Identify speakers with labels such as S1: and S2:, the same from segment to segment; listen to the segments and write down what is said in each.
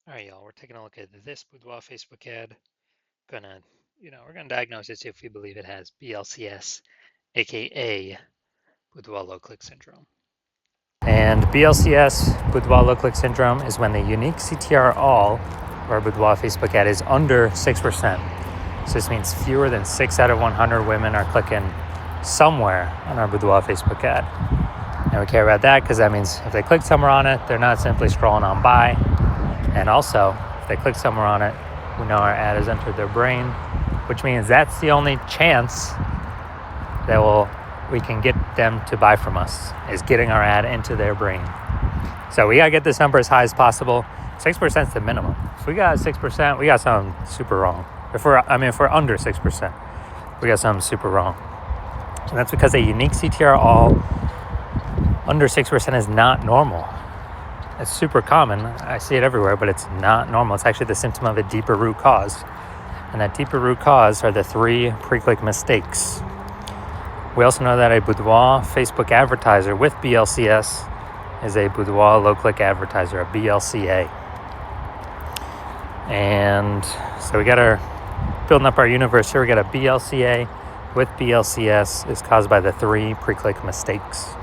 S1: All right, y'all, we're taking a look at this Boudoir Facebook ad. We're gonna diagnose it, see if we believe it has BLCS, aka Boudoir low click syndrome. And BLCS, Boudoir low click syndrome, is when the unique CTR all of our Boudoir Facebook ad is under 6%. So this means fewer than 6 out of 100 women are clicking somewhere on our Boudoir Facebook ad. And we care about that because that means if they click somewhere on it, they're not simply scrolling on by. And also, if they click somewhere on it, we know our ad has entered their brain, which means that's the only chance that we can get them to buy from us, is getting our ad into their brain. So we gotta get this number as high as possible. 6% is the minimum. If we got 6%, we got something super wrong. If we're under 6%, we got something super wrong. And that's because a unique CTR all under 6% is not normal. It's super common. I see it everywhere, but it's not normal. It's actually the symptom of a deeper root cause. And that deeper root cause are the 3 pre-click mistakes. We also know that a Boudoir Facebook advertiser with BLCS is a Boudoir low-click advertiser, a BLCA. And so we got building up our universe here. We got a BLCA with BLCS is caused by the 3 pre-click mistakes.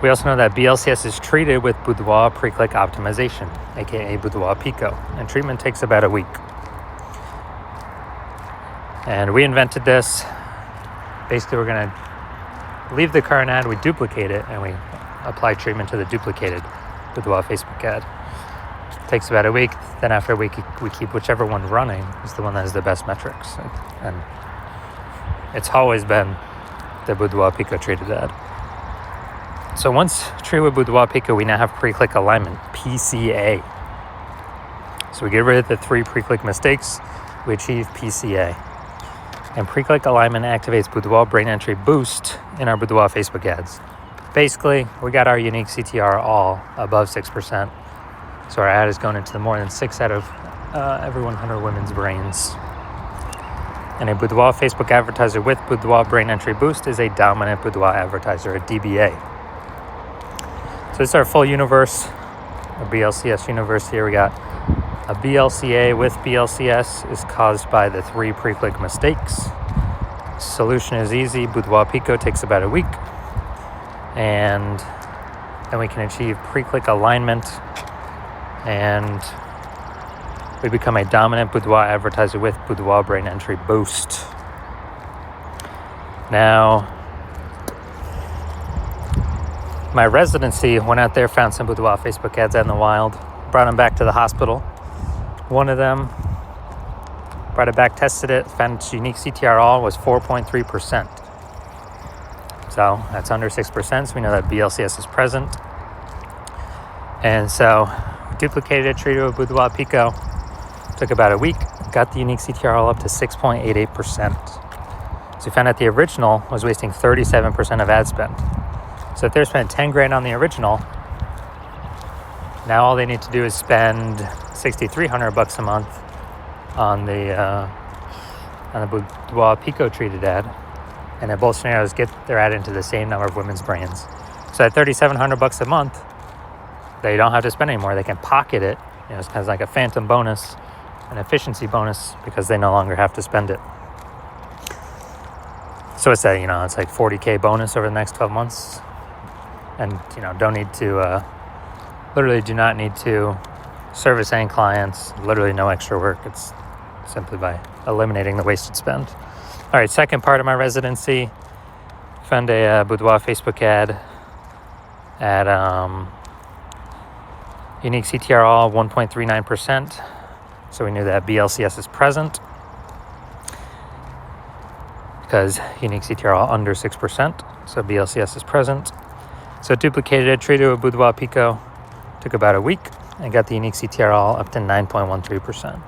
S1: We also know that BLCS is treated with Boudoir pre-click optimization, aka Boudoir Pico, and treatment takes about a week. And we invented this. Basically, we're going to leave the current ad, we duplicate it, and we apply treatment to the duplicated Boudoir Facebook ad. It takes about a week. Then after a week, we keep whichever one running is the one that has the best metrics. And it's always been the Boudoir Pico treated ad. So once treated with Boudoir Pico, we now have pre-click alignment, PCA. So we get rid of the 3 pre-click mistakes, we achieve PCA. And pre-click alignment activates Boudoir brain entry boost in our Boudoir Facebook ads. Basically, we got our unique CTR all above 6%. So our ad is going into more than 6 out of every 100 women's brains. And a Boudoir Facebook advertiser with Boudoir brain entry boost is a dominant Boudoir advertiser, a DBA. So this is our full universe, a BLCS universe here. We got a BLCA with BLCS is caused by the 3 pre-click mistakes. Solution is easy. Boudoir Pico takes about a week. And then we can achieve pre-click alignment. And we become a dominant Boudoir advertiser with Boudoir brain entry boost. Now, my residency went out there, found some Boudoir Facebook ads out in the wild, brought them back to the hospital. One of them, brought it back, tested it, found its unique CTR all was 4.3%. So that's under 6%, so we know that BLCS is present. And so we duplicated it, treated it with Boudoir Pico. Took about a week, got the unique CTR all up to 6.88%. So we found out the original was wasting 37% of ad spend. So if they're spending 10 grand on the original, now all they need to do is spend $6,300 a month on the Boudoir Pico treated ad, and in both scenarios get their ad into the same number of women's brains. So at $3,700 a month, they don't have to spend anymore. They can pocket it. It's kind of like a phantom bonus, an efficiency bonus, because they no longer have to spend it. So it's it's like $40K bonus over the next 12 months. And, don't need to, literally do not need to service any clients, literally no extra work. It's simply by eliminating the wasted spend. All right, second part of my residency, found a Boudoir Facebook ad at unique CTR all 1.39%. So we knew that BLCS is present because unique CTR all under 6%. So BLCS is present. So duplicated it, treated it with Boudoir Pico, took about a week, and got the unique CTR all up to 9.13%.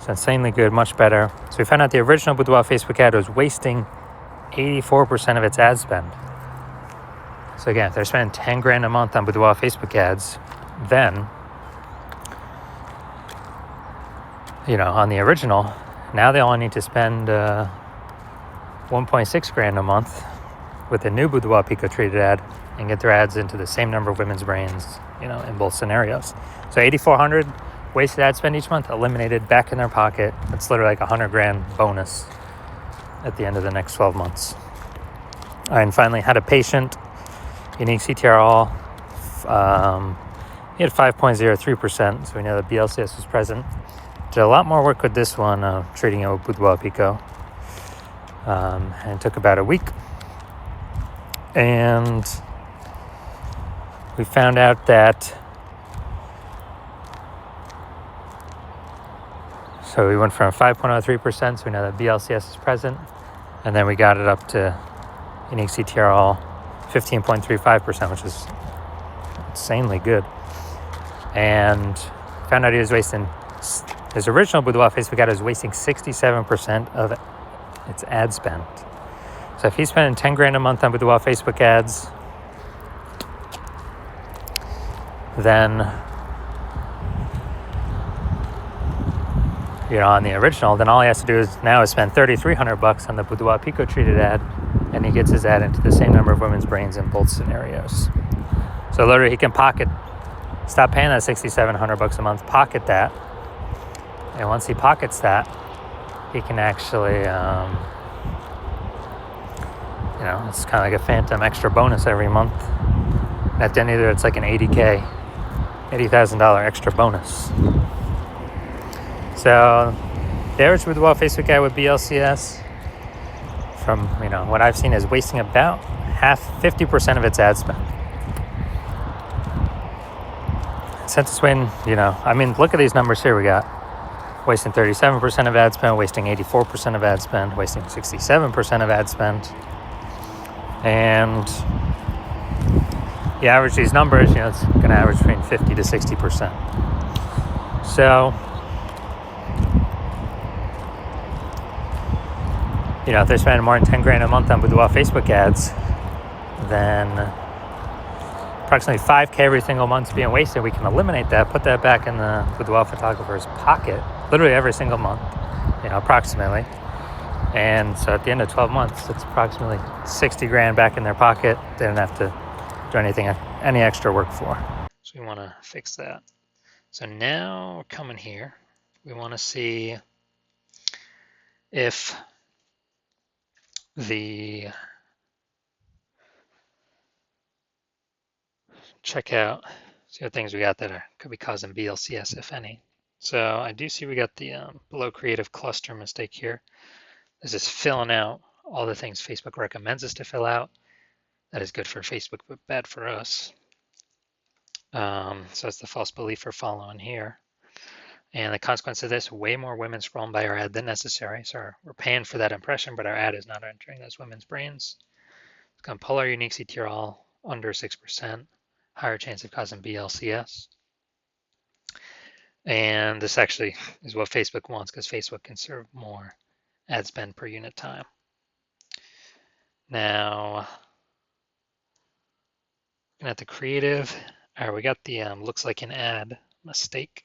S1: So insanely good, much better. So we found out the original Boudoir Facebook ad was wasting 84% of its ad spend. So again, if they're spending 10 grand a month on Boudoir Facebook ads, then, on the original, now they only need to spend 1.6 grand a month with a new Boudoir Pico treated ad and get their ads into the same number of women's brains in both scenarios. So 8,400 wasted ad spend each month, eliminated, back in their pocket. It's literally like $100,000 bonus at the end of the next 12 months. And finally, had a patient, unique CTRL. He had 5.03%, so we know that BLCS was present. Did a lot more work with this one, treating it with Boudoir Pico. And it took about a week. And we found out that, so we went from 5.03%, so we know that BLCS is present. And then we got it up to unique CTRL 15.35%, which is insanely good. And found out he was wasting, his original Boudoir Facebook ad was wasting 67% of its ad spend. So if he's spending 10 grand a month on Boudoir Facebook ads, then, on the original, then all he has to do is now is spend $3,300 on the Boudoir Pico treated ad, and he gets his ad into the same number of women's brains in both scenarios. So literally he can stop paying that $6,700 a month, pocket that, and once he pockets that, he can actually, it's kind of like a phantom extra bonus every month. And at the end of it, it's like an $80,000 extra bonus. So the average Boudoir Facebook ad with BLCS, from what I've seen, is wasting about 50% of its ad spend. Since it's when, look at these numbers here. We got wasting 37% of ad spend, wasting 84% of ad spend, wasting 67% of ad spend. And you average these numbers, it's going to average between 50 to 60%. So, if they're spending more than 10 grand a month on Boudoir Facebook ads, then approximately 5K every single month is being wasted. We can eliminate that, put that back in the Boudoir photographer's pocket, literally every single month, approximately. And so at the end of 12 months, it's approximately 60 grand back in their pocket. They don't have to do any extra work for. So we want to fix that. So now we're coming here. We want to see if see what things we got that could be causing BLCS, if any. So I do see we got the below creative cluster mistake here. This is filling out all the things Facebook recommends us to fill out. That is good for Facebook, but bad for us. So it's the false belief we're following here. And the consequence of this, way more women scrolling by our ad than necessary. So we're paying for that impression, but our ad is not entering those women's brains. It's going to pull our unique CTRL under 6%, higher chance of causing BLCS. And this actually is what Facebook wants, because Facebook can serve more ad spend per unit time. Now, looking at the creative, all right, we got the looks like an ad mistake.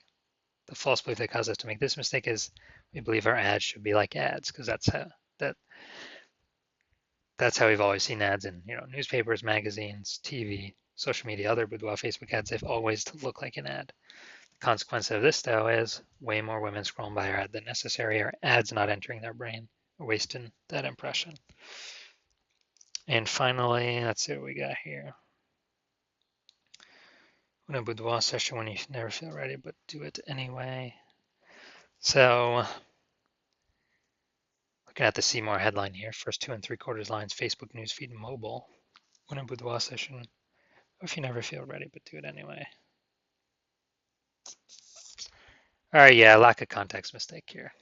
S1: The false belief that caused us to make this mistake is we believe our ads should be like ads, because that's how we've always seen ads in newspapers, magazines, TV, social media, other Boudoir Facebook ads. They've always looked like an ad. The consequence of this, though, is way more women scrolling by our ad than necessary. Our ads not entering their brain, wasting that impression. And finally, let's see what we got here. In a Boudoir session when you never feel ready, but do it anyway. So, looking at the See More headline here, first 2 3/4 lines, Facebook newsfeed mobile. When a Boudoir session, or if you never feel ready, but do it anyway. All right, yeah, lack of context mistake here.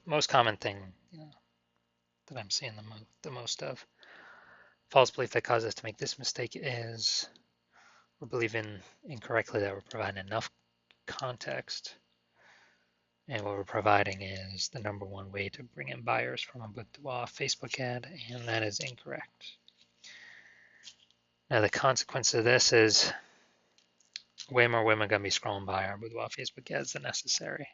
S1: Most common thing that I'm seeing the most of. False belief that causes us to make this mistake is we're believing incorrectly that we're providing enough context. And what we're providing is the number one way to bring in buyers from a Boudoir Facebook ad, and that is incorrect. Now the consequence of this is way more women are going to be scrolling by our Boudoir Facebook ads than necessary.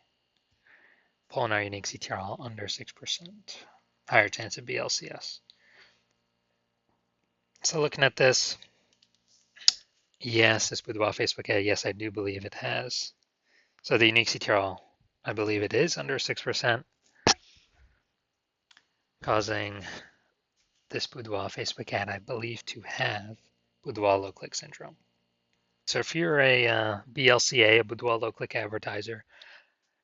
S1: Pulling our unique CTRL under 6%. Higher chance of BLCS. So looking at this, Yes, this Boudoir Facebook ad, yes, I do believe it has. So the unique CTRL, I believe it is under 6%, causing this Boudoir Facebook ad, I believe, to have Boudoir low click syndrome. So if you're a BLCA, a Boudoir low click advertiser,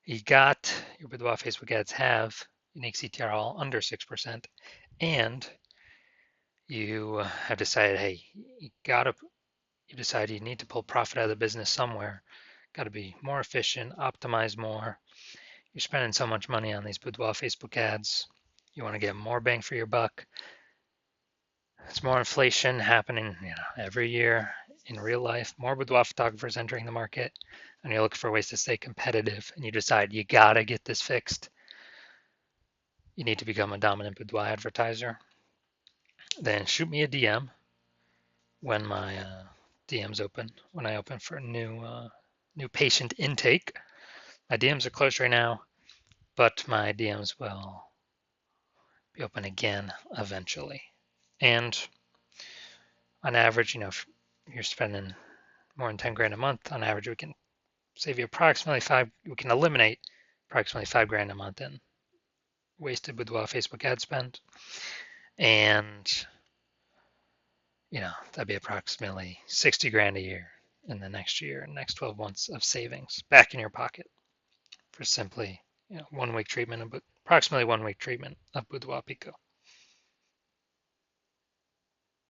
S1: you got your Boudoir Facebook ads have unique CTRL under 6%, and you have decided, hey, you decide you need to pull profit out of the business somewhere. Got to be more efficient, optimize more. You're spending so much money on these Boudoir Facebook ads. You want to get more bang for your buck. It's more inflation happening, every year in real life. More boudoir photographers entering the market, and you're looking for ways to stay competitive. And you decide you gotta get this fixed. You need to become a dominant boudoir advertiser. Then shoot me a DM when my DMs open. When I open for a new patient intake. My DMs are closed right now, but my DMs will be open again eventually. And on average, if you're spending more than 10 grand a month, on average, we can save you we can eliminate approximately 5 grand a month in wasted boudoir Facebook ad spend. And, that'd be approximately 60 grand a year in the next 12 months of savings back in your pocket for simply, 1 week treatment, approximately 1 week treatment of Boudoir Pico.